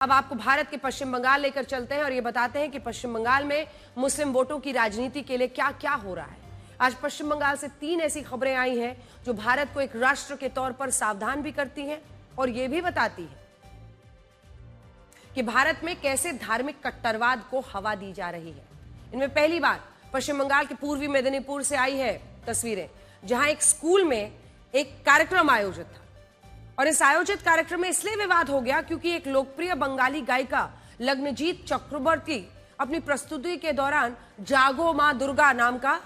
अब आपको भारत के पश्चिम बंगाल लेकर चलते हैं और ये बताते हैं कि पश्चिम बंगाल में मुस्लिम वोटों की राजनीति के लिए क्या क्या हो रहा है। आज पश्चिम बंगाल से 3 ऐसी खबरें आई हैं जो भारत को एक राष्ट्र के तौर पर सावधान भी करती हैं और ये भी बताती है कि भारत में कैसे धार्मिक कट्टरवाद को हवा दी जा रही है। इनमें पहली बार पश्चिम बंगाल के पूर्वी मेदिनीपुर से आई है तस्वीरें, जहां एक स्कूल में एक कार्यक्रम आयोजित था और इस आयोजित कार्यक्रम में इसलिए विवाद हो गया क्योंकि एक लोकप्रिय बंगाली गायिका लग्नजीत चक्रवर्ती अपनी प्रस्तुति के दौरान जागो मां दुर्गा नाम का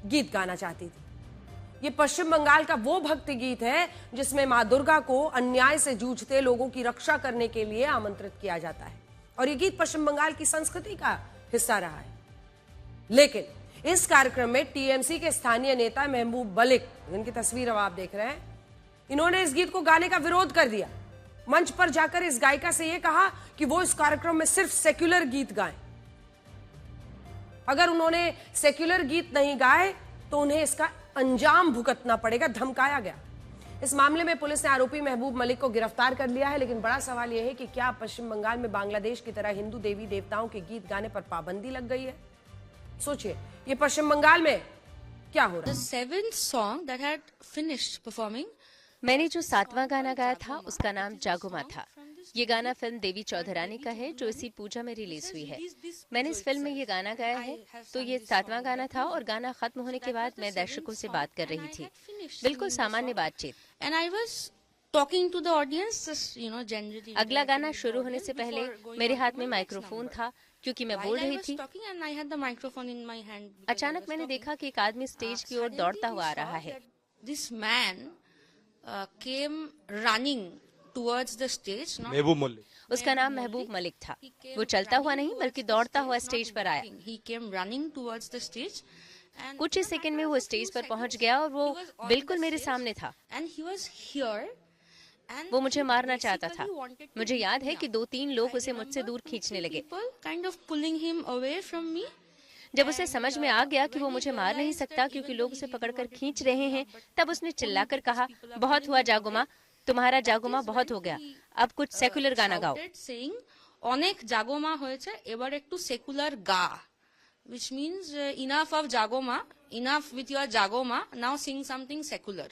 गीत गाना चाहती थी। ये पश्चिम बंगाल का वो भक्ति गीत है जिसमें मां दुर्गा को अन्याय से जूझते लोगों की रक्षा करने के लिए आमंत्रित किया जाता है और ये गीत पश्चिम बंगाल की संस्कृति का हिस्सा रहा है। लेकिन इस कार्यक्रम में टीएमसी के स्थानीय नेता महबूब मलिक, जिनकी तस्वीर अब आप देख रहे हैं, इन्होंने इस गीत को गाने का विरोध कर दिया। मंच पर जाकर इस गायिका से यह कहा कि वो इस कार्यक्रम में सिर्फ सेक्युलर गीत गाएं। अगर उन्होंने सेक्युलर गीत नहीं गाए तो उन्हें इसका अंजाम भुगतना पड़ेगा, धमकाया गया। इस मामले में पुलिस ने आरोपी महबूब मलिक को गिरफ्तार कर लिया है। लेकिन बड़ा सवाल यह है कि क्या पश्चिम बंगाल में बांग्लादेश की तरह हिंदू देवी देवताओं के गीत गाने पर पाबंदी लग गई है? सोचिए, ये पश्चिम बंगाल में क्या हो रहा है। The seventh song that had finished performing, मैंने जो 7वां गाना गाया था उसका नाम जागो मां था। ये गाना फिल्म देवी चौधरानी का है जो इसी पूजा में रिलीज हुई है। मैंने इस फिल्म में ये गाना गाया है, तो ये 7वां गाना था और गाना खत्म होने के बाद मैं दर्शकों से बात कर रही थी, बिल्कुल सामान्य बातचीत। and I was talking to the audience, just, you know, generally. अगला गाना शुरू होने से पहले मेरे हाथ में माइक्रोफोन था क्योंकि मैं बोल रही थी। and I had the microphone in my hand. अचानक मैंने देखा कि एक आदमी स्टेज की ओर दौड़ता हुआ आ रहा है। This man came running towards the stage. महबूब मलिक। उसका नाम महबूब मलिक था। वो चलता हुआ नहीं बल्कि दौड़ता हुआ स्टेज पर आया। He came running towards the stage. And कुछ ही सेकंड में वो स्टेज पर पहुंच गया और वो बिल्कुल मेरे सामने था। and he was here. And वो मुझे मारना चाहता था। मुझे याद है कि 2-3 लोग उसे मुझसे दूर खींचने लगे। people kind of pulling him away from me. जब उसे समझ में आ गया कि वो मुझे मार नहीं सकता क्योंकि लोग उसे पकड़कर खींच रहे हैं, तब उसने चिल्लाकर कहा, बहुत हुआ जागोमा, तुम्हारा जागोमा बहुत हो गया, अब कुछ सेकुलर गाना गाओ। saying অনেক জাগোমা হয়েছে, এবার একটু সেকুলার গা, which means enough of jagoma, enough with your jagoma, now sing something secular.